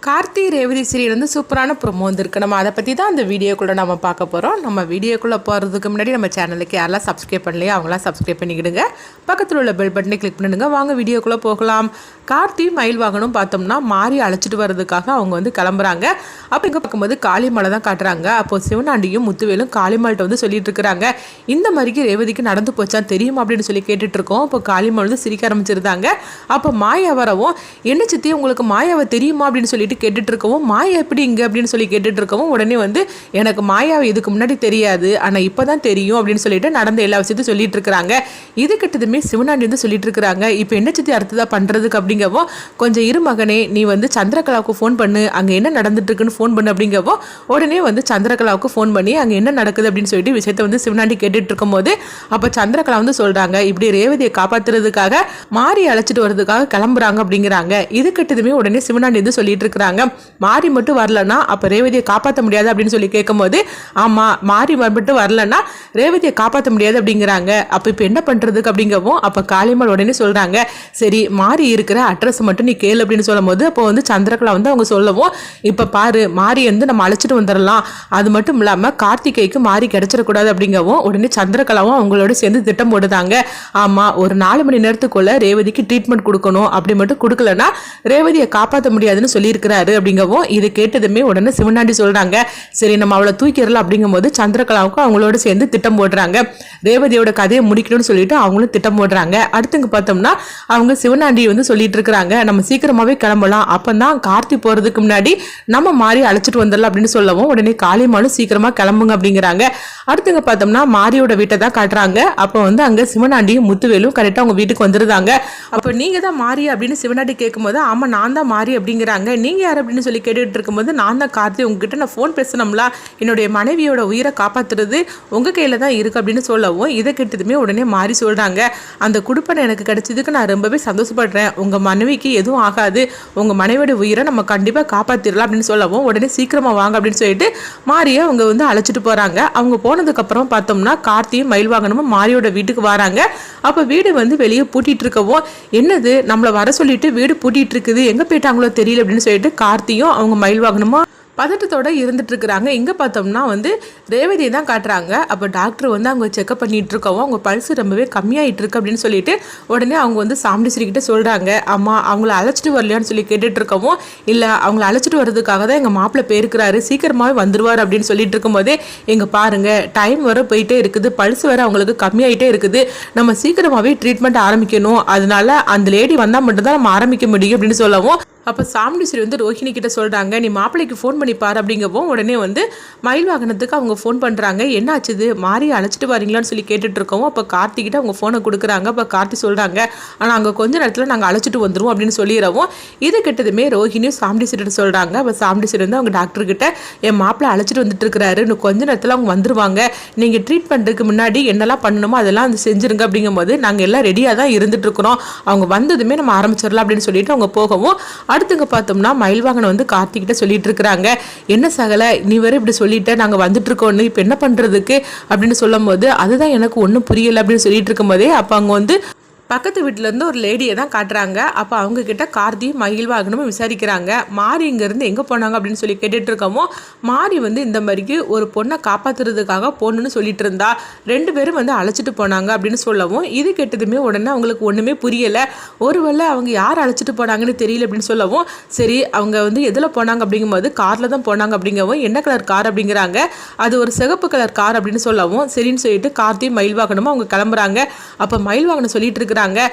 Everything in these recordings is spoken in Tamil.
கார்த்தி ரேவதி சீரியல் வந்து சூப்பரான ப்ரோமோ வந்திருக்கு. நம்ம அதை பற்றி தான் அந்த வீடியோக்குள்ளே நம்ம பார்க்க போகிறோம். நம்ம வீடியோக்குள்ளே போகிறதுக்கு முன்னாடி நம்ம சேனலுக்கு யாரெல்லாம் சப்ஸ்கிரைப் பண்ணலையோ அவங்களாம் சப்ஸ்கிரைப் பண்ணிக்கிடுங்க. பக்கத்தில் உள்ள பெல் பட்டனை கிளிக் பண்ணிடுங்க. வாங்க வீடியோக்குள்ளே போகலாம். கார்த்தி மயில் வாகனம் பார்த்தோம்னா மாறி அழைச்சிட்டு வர்றதுக்காக அவங்க வந்து கிளம்புறாங்க. அப்போ இங்கே பார்க்கும்போது காளிமலை தான் காட்டுறாங்க. அப்போது சிவனாண்டியும் முத்துவேலும் காளிமல்கிட்ட வந்து சொல்லிட்டு இருக்கிறாங்க, இந்த மாதிரிக்கு ரேவதிக்கு நடந்து போச்சா தெரியுமா அப்படின்னு சொல்லி கேட்டுட்டு இருக்கோம். அப்போ காளிமல் வந்து சிரிக்க ஆரம்பிச்சிருந்தாங்க. அப்போ மாயா வரவும், என்ன சித்தி உங்களுக்கு மாயாவை தெரியுமா அப்படின்னு சொல்லிட்டு கேட்டுட்டு இருக்கவும், மாயா எப்படி இங்கே அப்படின்னு சொல்லி கேட்டுட்டு இருக்கவும், உடனே வந்து எனக்கு மாயாவை இதுக்கு முன்னாடி தெரியாது, ஆனால் இப்போ தான் தெரியும் அப்படின்னு சொல்லிட்டு நடந்த எல்லா விஷயத்தையும் சொல்லிட்டு இருக்கிறாங்க. இது கிட்டதுமே சிவனாண்டி வந்து சொல்லிட்டு இருக்கிறாங்க, இப்போ என்ன சித்தி அடுத்ததாக பண்ணுறதுக்கு அப்படிங்கவோ, கொஞ்சம் இரு மகனே நீ வந்து சந்திரகலாவுக்கு ஃபோன் பண்ணு, அங்கே என்ன நடந்துட்டு இருக்குன்னு ஃபோன் பண்ணு அப்படிங்கவோ, உடனே வந்து சந்திரகலாவுக்கு ஃபோன் பண்ணி அங்கே என்ன நடக்குது அப்படின்னு சொல்லிட்டு விஷயத்தை வந்து சிவனாண்டி கேட்டுட்டு இருக்கும் போது, அப்போ சந்திரகலா வந்து சொல்கிறாங்க, இப்படி ரேவதியை காப்பாற்றுறதுக்காக மாறி அழைச்சிட்டு வர்றதுக்காக கிளம்புறாங்க அப்படிங்கிறாங்க. இது கிட்டதுமே உடனே சிவனாண்டி வந்து சொல்லிட்டு இருக்கிறாங்க, மாறி மட்டும் வரலன்னா அப்போ ரேவதியை காப்பாற்ற முடியாது அப்படின்னு சொல்லி கேட்கும்போது, ஆமாம் மாறி மட்டும் வரலன்னா ரேவதியை காப்பாற்ற முடியாது அப்படிங்கிறாங்க. அப்போ இப்போ என்ன பண்ணுறதுக்கு அப்படிங்கவும், அப்போ காளியம்மாள் உடனே சொல்கிறாங்க, சரி மாறி இருக்கிற அட்ரஸ் மட்டும் நீ கேளு அப்படின்னு சொல்லும் போது, அப்போ வந்து சந்திரகலா வந்து அவங்க சொல்லவும், இப்போ பாரு மாறி வந்து நம்ம அழைச்சிட்டு வந்துடலாம், அது மட்டும் இல்லாமல் கார்த்திகைக்கு மாறி கிடைச்சிடக்கூடாது அப்படிங்கவும், உடனே சந்திரகலாவும் அவங்களோட சேர்ந்து திட்டம் போடுதாங்க. ஆமாம் ஒரு 4 மணி நேரத்துக்குள்ள ரேவதிக்கு ட்ரீட்மெண்ட் கொடுக்கணும், அப்படி மட்டும் கொடுக்கலன்னா ரேவதியை காப்பாற்ற முடியாதுன்னு சொல்லியிருக்கிறாரு அப்படிங்கவும், இது கேட்டதுமே உடனே சிவனாண்டி சொல்றாங்க, சரி நம்ம அவளை தூக்கிடலாம் அப்படிங்கும் போது சந்திரகலாவுக்கும் அவங்களோட சேர்ந்து திட்டம் போடுறாங்க. ரேவதியோட கதையை முடிக்கணும்னு சொல்லிட்டு அவங்களும் திட்டம் போடுறாங்க. அடுத்துங்க பார்த்தோம்னா அவங்க சிவனாண்டி வந்து சொல்லிட்டு இருக்கிறாங்க, நம்ம சீக்கிரமாவே கிளம்பலாம், அப்பதான் கார்த்தி போறதுக்கு முன்னாடி நம்ம மாறி அழைச்சிட்டு வந்துடலாம் அப்படின்னு சொல்லவும், உடனே காளியம்மாளும் சீக்கிரமா கிளம்புங்க அப்படிங்கிறாங்க. அடுத்துங்க பார்த்தோம்னா மாரியோட வீட்டை தான் காட்டுறாங்க. அப்போ வந்து அங்க சிவனாண்டியும் முத்துவேலும் கரெக்டா அவங்க வீட்டுக்கு வந்துருந்தாங்க. அப்போ நீங்க தான் மாறி அப்படின்னு சிவனாண்டி கேட்கும்போது, ஆமா நான் தான் மாறி அப்படிங்கிறாங்க. நீங்க யார் அப்படின்னு சொல்லி கேட்டுட்டு இருக்கும்போது, நான் தான் கார்த்தி, உங்ககிட்ட நான் ஃபோன் பேசணும்ல, என்னுடைய மனைவியோட உயிரை காப்பாத்துறது உங்க கையில தான் இருக்கு அப்படின்னு சொல்லவும், இதை கேட்டதுமே உடனே மாறி சொல்றாங்க, அந்த குடுப்பனை எனக்கு கிடைச்சதுக்கு நான் ரொம்பவே சந்தோஷப்படுறேன், உங்க மனைவிக்கு எதுவும் ஆகாது, உங்க மனைவியோட உயிரை நம்ம கண்டிப்பா காப்பாத்திடலாம் அப்படின்னு சொல்லவும், உடனே சீக்கிரமா வாங்க அப்படின்னு சொல்லிட்டு மாரியை அவங்க வந்து அழைச்சிட்டு போறாங்க. அவங்க போனதுக்கு அப்புறம் பார்த்தோம்னா கார்த்தியும் மயில் வாகனமும் மாரியோட வீட்டுக்கு வராங்க. அப்ப வீடு வந்து வெளியே பூட்டிட்டு இருக்கவும், என்னது நம்மளை வர சொல்லிட்டு வீடு பூட்டிட்டு இருக்குது, எங்க போயிட்டாங்களோ தெரியல அப்படின்னு சொல்லிட்டு கார்த்தியும் அவங்க மயில் வாகனமும் பதட்டத்தோடு இருந்துட்டு இருக்கிறாங்க. இங்கே பார்த்தோம்னா வந்து ரேவதியை தான் காட்டுறாங்க. அப்போ டாக்டர் வந்து அவங்க செக்அப் பண்ணிட்டு இருக்கவும், அவங்க பல்ஸ் ரொம்பவே கம்மியாயிட்டு இருக்கு அப்படின்னு சொல்லிட்டு உடனே அவங்க வந்து சாமுண்டீஸ்வரிக்கிட்ட சொல்கிறாங்க, அம்மா அவங்கள அழைச்சிட்டு வரலையான்னு சொல்லி கேட்டுட்டு இருக்கவும், இல்லை அவங்கள அழைச்சிட்டு வர்றதுக்காக தான் எங்கள் மாப்பிள்ளை போயிருக்கிறாரு, சீக்கிரமாகவே வந்துருவார் அப்படின்னு சொல்லிட்டு இருக்கும்போதே, எங்கள் பாருங்க டைம் வர போயிட்டே இருக்குது, பல்ஸ் வர அவங்களுக்கு கம்மியாயிட்டே இருக்குது, நம்ம சீக்கிரமாகவே ட்ரீட்மெண்ட் ஆரம்பிக்கணும், அதனால அந்த லேடி வந்தால் மட்டும்தான் நம்ம ஆரம்பிக்க முடியும் அப்படின்னு சொல்லவும், அப்போ சாமுண்டீஸ்வரி வந்து ரோஹிணி கிட்ட சொல்கிறாங்க, நீ மாப்பிள்ளைக்கு ஃபோன் பண்ணி பாரு அப்படிங்கவும், உடனே வந்து மயில் வாகனத்துக்கு அவங்க ஃபோன் பண்ணுறாங்க, என்ன ஆச்சுது மாறி அழைச்சிட்டு வரீங்களான்னு சொல்லி கேட்டுட்டு இருக்கவும், அப்போ கார்த்திகிட்ட அவங்க ஃபோனை கொடுக்குறாங்க. அப்போ கார்த்தி சொல்கிறாங்க, ஆனால் அங்கே கொஞ்ச நேரத்தில் நாங்கள் அழைச்சிட்டு வந்துடுவோம் அப்படின்னு சொல்லிடுறவும், இது கிட்டதுமே ரோஹிணியும் சாமுண்டீஸ்வரி சொல்கிறாங்க. அப்போ சாமுண்டீஸ்வரி வந்து அவங்க டாக்டர்கிட்ட, என் மாப்பிள்ளை அழைச்சிட்டு வந்துட்டு இருக்கிறாரு, இன்னும் கொஞ்ச நேரத்தில் அவங்க வந்துருவாங்க, நீங்கள் ட்ரீட் பண்ணுறதுக்கு முன்னாடி என்னெல்லாம் பண்ணணுமோ அதெல்லாம் வந்து செஞ்சுருங்க அப்படிங்கும்போது, நாங்கள் எல்லாம் ரெடியாக தான் இருந்துட்டு இருக்கிறோம், அவங்க வந்ததுமே நம்ம ஆரம்பிச்சிடலாம் அப்படின்னு சொல்லிட்டு அவங்க போகவும், அடுத்துங்க பார்த்தோம்னா மயில் வாகனம் வந்து கார்த்திகிட்ட சொல்லிட்டு இருக்கிறாங்க, என்ன சகல நீ வேற இப்படி சொல்லிட்ட, நாங்கள் வந்துட்டு இருக்கோன்னு இப்போ என்ன பண்ணுறதுக்கு அப்படின்னு சொல்லும் போது, அதுதான் எனக்கு ஒன்றும் புரியலை அப்படின்னு சொல்லிட்டு இருக்கும்போதே, அப்போ அவங்க வந்து பக்கத்து வீட்டிலேருந்து ஒரு லேடியை தான் காட்டுறாங்க. அப்போ அவங்க கிட்ட கார்த்தி மயில் வாகனமும் விசாரிக்கிறாங்க, மாறி இங்கேருந்து எங்கே போனாங்க அப்படின்னு சொல்லி கேட்டுட்டு இருக்கவும், மாறி வந்து இந்த மாதிரிக்கு ஒரு பொண்ணை காப்பாற்றுறதுக்காக போகணுன்னு சொல்லிட்டு இருந்தா, 2 பேரும் வந்து அழைச்சிட்டு போனாங்க அப்படின்னு சொல்லவும், இது கேட்டதுமே உடனே அவங்களுக்கு ஒன்றுமே புரியலை, ஒருவேளை அவங்க யார் அழைச்சிட்டு போனாங்கன்னு தெரியல அப்படின்னு சொல்லவும், சரி அவங்க வந்து எதில் போனாங்க அப்படிங்கும்போது காரில் தான் போனாங்க அப்படிங்கவும், என்ன கலர் கார் அப்படிங்கிறாங்க, அது ஒரு சிகப்பு கலர் கார் அப்படின்னு சொல்லவும், சரின்னு சொல்லிட்டு கார்த்தி மயில் வாகனமும் அவங்க கிளம்புறாங்க. அப்போ மயில் வாகனம் சொல்லிட்டு இருக்கிறாங்க,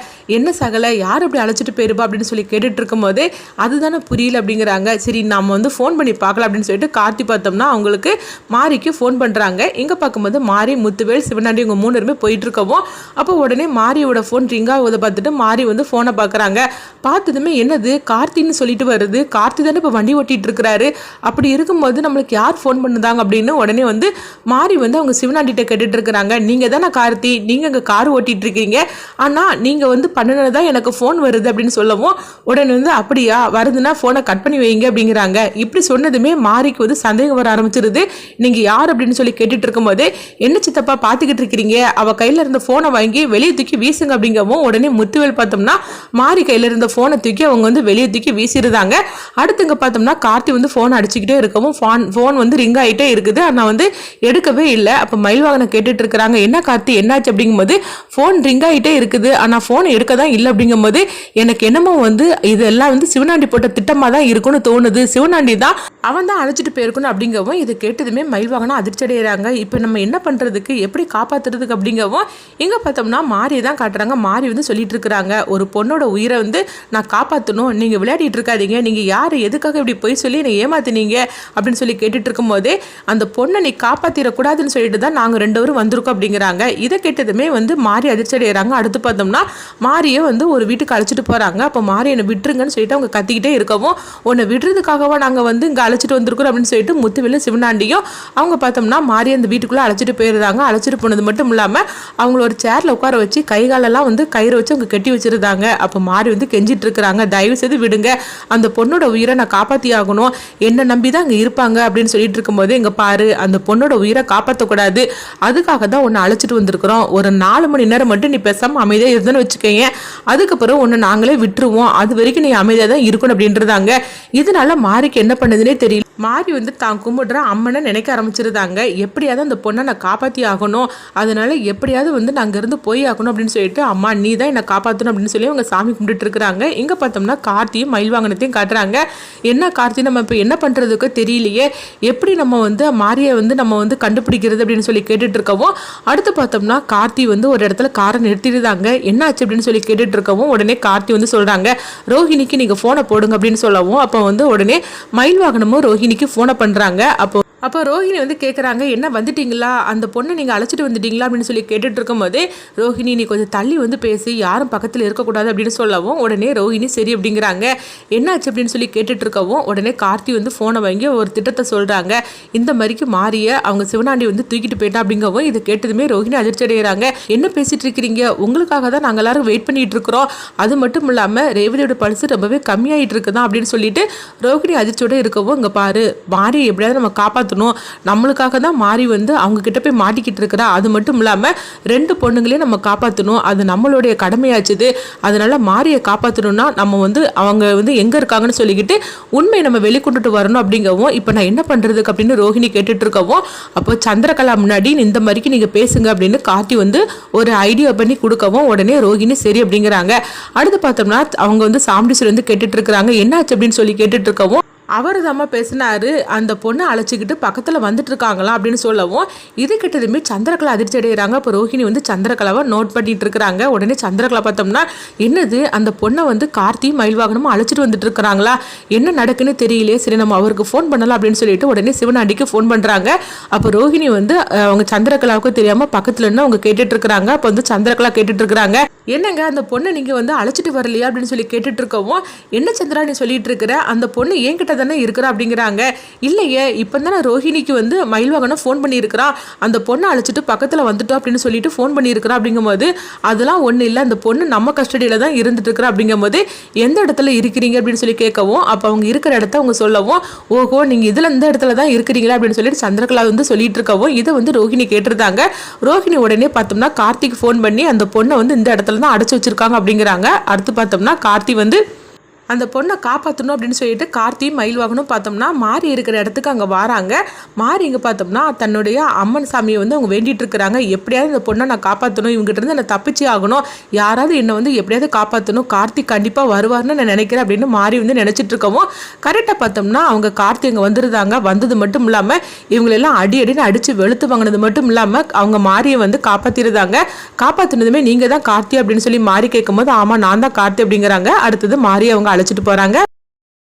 என்ன சகல யார் அப்படி அழைச்சிட்டு போயிருப்பா அப்படின்னு சொல்லி கேட்டுட்டு இருக்கும் போதே, அதுதானே புரியல அப்படிங்கிறாங்க. சரி நம்ம வந்து ஃபோன் பண்ணி பார்க்கலாம் அப்படின்னு சொல்லிட்டு கார்த்தி பார்த்தோம்னா அவங்களுக்கு மாரிக்கு ஃபோன் பண்ணுறாங்க. இங்கே பார்க்கும்போது மாரி முத்துவேல் சிவனாண்டி இவங்க 3 பேருமே போயிட்டு இருக்கவும், அப்போ உடனே மாரியோட ஃபோன் ரிங் ஆகுதை பார்த்துட்டு மாரி வந்து ஃபோனை பார்க்குறாங்க. பார்த்ததுமே என்னது கார்த்தின்னு சொல்லிட்டு வருது, கார்த்தி தானே இப்போ வண்டி ஓட்டிட்டு இருக்கிறாரு, அப்படி இருக்கும்போது நம்மளுக்கு யார் ஃபோன் பண்ணுதாங்க அப்படின்னு உடனே வந்து மாரி வந்து அவங்க சிவனாண்டிகிட்ட கேட்டுட்டு இருக்கிறாங்க, நீங்கள் தானே கார்த்தி, நீங்கள் அங்கே கார் ஓட்டிட்டு இருக்கீங்க, ஆனால் நீங்கள் வந்து பண்ணினதான் எனக்கு ஃபோன் வருது அப்படின்னு சொல்லவும் உடனே வந்து அப்படியா வருதுன்னா ஃபோனை கட் பண்ணி வைங்க அப்படிங்கிறாங்க. இப்படி சொன்னதுமே மாரிக்கு வந்து சந்தேகம் வர ஆரம்பிச்சிருது. நீங்கள் யார் அப்படின்னு சொல்லி கேட்டுட்டு இருக்கும்போது என்ன சித்தப்பா பார்த்துக்கிட்டு இருக்கிறீங்க, அவள் கையில் இருந்த ஃபோனை வாங்கி வெளியே தூக்கி வீசுங்க அப்படிங்கவும் உடனே முத்துவேல் பார்த்தோம்னா மாரி கையில் இருந்த ஃபோனை தூக்கி அவங்க வந்து வெளியே தூக்கி வீசிடுறாங்க. அடுத்துங்க பார்த்தோம்னா கார்த்தி வந்து ஃபோன் அடிச்சுக்கிட்டே இருக்கவும் ஃபோன் வந்து ரிங் ஆகிட்டே இருக்குது. ஆனால் வந்து எடுக்கவே இல்லை. அப்போ மயில்வாகனை கேட்டுட்டு இருக்கிறாங்க, என்ன கார்த்தி என்னாச்சு அப்படிங்கும்போது ஃபோன் ரிங் ஆகிட்டே இருக்குது ஆனால் ஃபோன் எடுக்க தான் இல்லை அப்படிங்கும்போது எனக்கு என்னமோ வந்து இதெல்லாம் வந்து சிவனாண்டி போட்ட திட்டமாக தான் இருக்குன்னு தோணுது, சிவனாண்டி தான் அவன் தான் அழைச்சிட்டு போயிருக்கணும் அப்படிங்கவும் இதை கேட்டதுமே மயில்வாகனா அதிர்ச்சி அடைகிறாங்க. இப்போ நம்ம என்ன பண்ணுறதுக்கு எப்படி காப்பாற்றுறதுக்கு அப்படிங்கவும் இங்கே பார்த்தோம்னா மாரியை தான் காட்டுறாங்க. மாரி வந்து சொல்லிட்டு இருக்கிறாங்க, ஒரு பொண்ணோட உயிரை வந்து நான் காப்பாற்றணும், நீங்கள் விளையாடிட்டு இருக்காதீங்க, நீங்கள் யார் எதுக்காக இப்படி போய் சொல்லி என்னை ஏமாத்தினீங்க அப்படின்னு சொல்லி கேட்டுட்டு இருக்கும்போதே அந்த பொண்ணை நீ காப்பாற்றிடக்கூடாதுன்னு சொல்லிட்டு தான் நாங்கள் 2 பேரும் வந்திருக்கோம் அப்படிங்கிறாங்க. இதை கேட்டதுமே வந்து மாரி அதிர்ச்சி அடைகிறாங்க. அடுத்து பார்த்தோம்னா மாரியை வந்து ஒரு வீட்டுக்கு அழைச்சிட்டு போகிறாங்க. அப்போ மாரி என்னை விட்டுருங்கன்னு சொல்லிட்டு அவங்க கத்திக்கிட்டே இருக்கவும் உன்னை விடுறதுக்காகவா நாங்கள் வந்து இங்கே அழைச்சிட்டு வந்திருக்கிறோம் அப்படின்னு சொல்லிட்டு முத்துவேலும் சிவனாண்டியும் அவங்க பார்த்தோம்னா மாரி அந்த வீட்டுக்குள்ளே அழைச்சிட்டு போயிருந்தாங்க. அழைச்சிட்டு போனது மட்டும் இல்லாமல் அவங்கள ஒரு சேரில் உட்கார வச்சு கைகாலெல்லாம் வந்து கயிறு வச்சு அவங்க கட்டி வச்சிருந்தாங்க. அப்போ மாரி வந்து கெஞ்சிட்டு இருக்கிறாங்க, தயவு செய்து விடுங்க, அந்த பொண்ணோட உயிரை நான் காப்பாற்றி ஆகணும், என்னை நம்பி தான் அங்கே இருப்பாங்க அப்படின்னு சொல்லிட்டு இருக்கும்போது இங்கே பாரு அந்த பொண்ணோட உயிரை காப்பாற்றக்கூடாது, அதுக்காக தான் உன்னை அழைச்சிட்டு வந்திருக்கிறோம், ஒரு 4 மணி நேரம் மட்டும் நீ பேசாமல் அமைதியாக இருந்தேன்னு வச்சுக்கோங்க, அதுக்கப்புறம் உன்னை நாங்களே விட்டுருவோம், அது வரைக்கும் நீ அமைதியாக தான் இருக்கணும் அப்படின்றதாங்க. இதனால மாரிக்கு என்ன பண்ணுதுன்னே தெரியல. மாரி வந்து தான் கும்பிடுற அம்மனை நினைக்க ஆரம்பிச்சிருந்தாங்க. எப்படியாவது அந்த பொண்ணை நான் காப்பாற்றி ஆகணும், அதனால எப்படியாவது வந்து நான் அங்கேருந்து போய் ஆகணும் அப்படின்னு சொல்லிட்டு அம்மா நீ தான் என்னை காப்பாற்றணும் அப்படின்னு சொல்லி அவங்க சாமி கும்பிட்டுட்டு இருக்கிறாங்க. இங்கே பார்த்தோம்னா கார்த்தியும் மயில்வாகனத்தையும் காட்டுறாங்க. என்ன கார்த்தி நம்ம இப்போ என்ன பண்ணுறதுக்கு தெரியலையே, எப்படி நம்ம வந்து மாரியை வந்து நம்ம வந்து கண்டுபிடிக்கிறது அப்படின்னு சொல்லி கேட்டுட்டு இருக்கவும் அடுத்து பார்த்தோம்னா கார்த்தி வந்து ஒரு இடத்துல காரை நிறுத்திடுதாங்க. என்ன ஆச்சு அப்படின்னு சொல்லி கேட்டுட்டு இருக்கவும் உடனே கார்த்தி வந்து சொல்கிறாங்க, ரோஹிணிக்கு நீங்கள் ஃபோனை போடுங்க அப்படின்னு சொல்லவும் அப்போ வந்து உடனே மயில்வாகனமும் ரோஹிணிக்கு ஃபோனை பண்ணுறாங்க. அப்போ ரோஹிணி வந்து கேட்குறாங்க, என்ன வந்துட்டீங்களா, அந்த பொண்ணை நீங்கள் அழைச்சிட்டு வந்துட்டீங்களா அப்படின்னு சொல்லி கேட்டுட்டு இருக்கும்போதே ரோஹிணி நீ கொஞ்சம் தள்ளி வந்து பேசி யாரும் பக்கத்தில் இருக்கக்கூடாது அப்படின்னு சொல்லவும் உடனே ரோஹிணி சரி அப்படிங்கிறாங்க. என்னாச்சு அப்படின்னு சொல்லி கேட்டுட்டு இருக்கவும் உடனே கார்த்தி வந்து ஃபோனை வாங்கி ஒரு திட்டத்தை சொல்கிறாங்க. இந்த மாதிரிக்கு மாறிய அவங்க சிவனாண்டி வந்து தூக்கிட்டு போயிட்டா அப்படிங்கவும் இதை கேட்டதுமே ரோஹிணி அதிர்ச்சி அடைகிறாங்க. என்ன பேசிட்டு இருக்கிறீங்க, உங்களுக்காக தான் நாங்கள் எல்லாரும் வெயிட் பண்ணிட்டு இருக்கிறோம், அது மட்டும் இல்லாமல் ரேவதியோட பல்ஸ் ரொம்பவே கம்மியாயிட்டு இருக்குதான் அப்படின்னு சொல்லிட்டு ரோஹிணி அதிர்ச்சியோட இருக்கவும் இங்கே பாரு மாறி எப்படியாவது நம்ம காப்பாற்றணும், நம்மளுக்காக தான் மாறி வந்து அவங்க கிட்ட போய் மாட்டிக்கிட்டு இருக்கிறா, அது மட்டும் இல்லாமல் 2 பொண்ணுங்களையும் நம்ம காப்பாற்றணும், அது நம்மளுடைய கடமையாச்சுது, அதனால மாரியை காப்பாற்றணும்னா நம்ம வந்து அவங்க வந்து எங்கே இருக்காங்கன்னு சொல்லிக்கிட்டு உண்மையை நம்ம வெளிக்கொண்டுட்டு வரணும் அப்படிங்கவும் இப்போ நான் என்ன பண்ணுறதுக்கு அப்படின்னு ரோஹிணி கேட்டுட்டு இருக்கவும் அப்போ சந்திரகலா முன்னாடி இந்த மாதிரிக்கு நீங்கள் பேசுங்க அப்படின்னு கார்த்தி வந்து ஒரு ஐடியா பண்ணி கொடுக்கவும் உடனே ரோஹிணி சரி அப்படிங்கிறாங்க. அடுத்து பார்த்தோம்னா அவங்க வந்து சாமுண்டீஸ்வரி வந்து கேட்டுட்டு இருக்கிறாங்க, என்னாச்சு அப்படின்னு சொல்லி கேட்டுட்டு இருக்கவும் அவர் தாம்மா பேசினாரு, அந்த பொண்ணை அழைச்சிக்கிட்டு பக்கத்தில் வந்துட்டு இருக்காங்களா அப்படின்னு சொல்லவும் இது கிட்டதுமே சந்திரகலா அதிர்ச்சி அடைகிறாங்க. அப்போ ரோஹிணி வந்து சந்திரகலாவை நோட் பண்ணிட்டு இருக்கிறாங்க. உடனே சந்திரகலா பார்த்தோம்னா என்னது அந்த பொண்ணை வந்து கார்த்தி மயில்வாகனமும் அழைச்சிட்டு வந்துட்டு இருக்கிறாங்களா, என்ன நடக்குன்னு தெரியலையே, சரி நம்ம அவருக்கு ஃபோன் பண்ணலாம் அப்படின்னு சொல்லிட்டு உடனே சிவனாண்டிக்கு ஃபோன் பண்ணுறாங்க. அப்போ ரோஹிணி வந்து அவங்க சந்திரகலாவுக்கு தெரியாமல் பக்கத்தில் இருந்து அவங்க கேட்டுட்டு இருக்கிறாங்க. அப்போ வந்து சந்திரகலா கேட்டுட்டு இருக்கிறாங்க, என்னங்க அந்த பொண்ணை நீங்கள் வந்து அழைச்சிட்டு வரலையா அப்படின்னு சொல்லி கேட்டுட்டு இருக்கவும் என்ன சந்திரா நீ சொல்லிட்டு இருக்கிற, அந்த பொண்ணு என்கிட்ட தானே இருக்கிறா அப்படிங்கிறாங்க. இல்லையே இப்போ தானே ரோஹிணிக்கு வந்து மயில்வாகனம் ஃபோன் பண்ணியிருக்கிறா, அந்த பொண்ணை அழைச்சிட்டு பக்கத்தில் வந்துட்டோம் அப்படின்னு சொல்லிட்டு ஃபோன் பண்ணியிருக்கிறா அப்படிங்கும்போது அதெல்லாம் ஒன்றும் இல்லை, அந்த பொண்ணு நம்ம கஸ்டடியில் தான் இருந்துட்டு இருக்கிறா அப்படிங்கும்போது எந்த இடத்துல இருக்கிறீங்க அப்படின்னு சொல்லி கேட்கவும் அப்போ அவங்க இருக்கிற இடத்த அவங்க சொல்லவும் ஓஹோ நீங்கள் இதில் இந்த இடத்துல தான் இருக்கிறீங்களா அப்படின்னு சொல்லிட்டு சந்திரகலா வந்து சொல்லிட்டு இருக்கவும் இதை வந்து ரோஹிணி கேட்டிருந்தாங்க. ரோஹிணி உடனே பார்த்தோம்னா கார்த்திக் ஃபோன் பண்ணி அந்த பொண்ணை வந்து இந்த இடத்துல தான் அடைச்சி வச்சிருக்காங்க அப்படிங்கிறாங்க. அடுத்து பார்த்தோம்னா கார்த்தி வந்து அந்த பொண்ணை காப்பாற்றணும் அப்படின்னு சொல்லிட்டு கார்த்தி மயில்வாகனும் பார்த்தோம்னா மாறி இருக்கிற இடத்துக்கு அங்கே வராங்க. மாறி இங்கே பார்த்தோம்னா தன்னுடைய அம்மன் சாமியை வந்து அவங்க வேண்டிட்டு இருக்கிறாங்க, எப்படியாவது இந்த பொண்ணை நான் காப்பாற்றணும், இவங்ககிட்ட இருந்து நான் தப்பிச்சு ஆகணும், யாராவது என்னை வந்து எப்படியாவது காப்பாற்றணும், கார்த்தி கண்டிப்பாக வருவார்னு நான் நினைக்கிறேன் அப்படின்னு மாறி வந்து நினச்சிட்டு இருக்கவும் கரெக்டாக பார்த்தோம்னா அவங்க கார்த்தி அங்கே வந்துருந்தாங்க. வந்தது மட்டும் இல்லாமல் இவங்களெல்லாம் அடின்னு அடித்து வெளுத்து வாங்கினது மட்டும் இல்லாமல் அவங்க மாரியை வந்து காப்பாற்றிருந்தாங்க. காப்பாற்றினதுமே நீங்கள் தான் கார்த்தி அப்படின்னு சொல்லி மாறி கேட்கும்போது ஆமாம் நான் தான் கார்த்தி அப்படிங்கிறாங்க. அடுத்தது மாறி அவங்க அழைச்சிட்டு போகிறாங்க.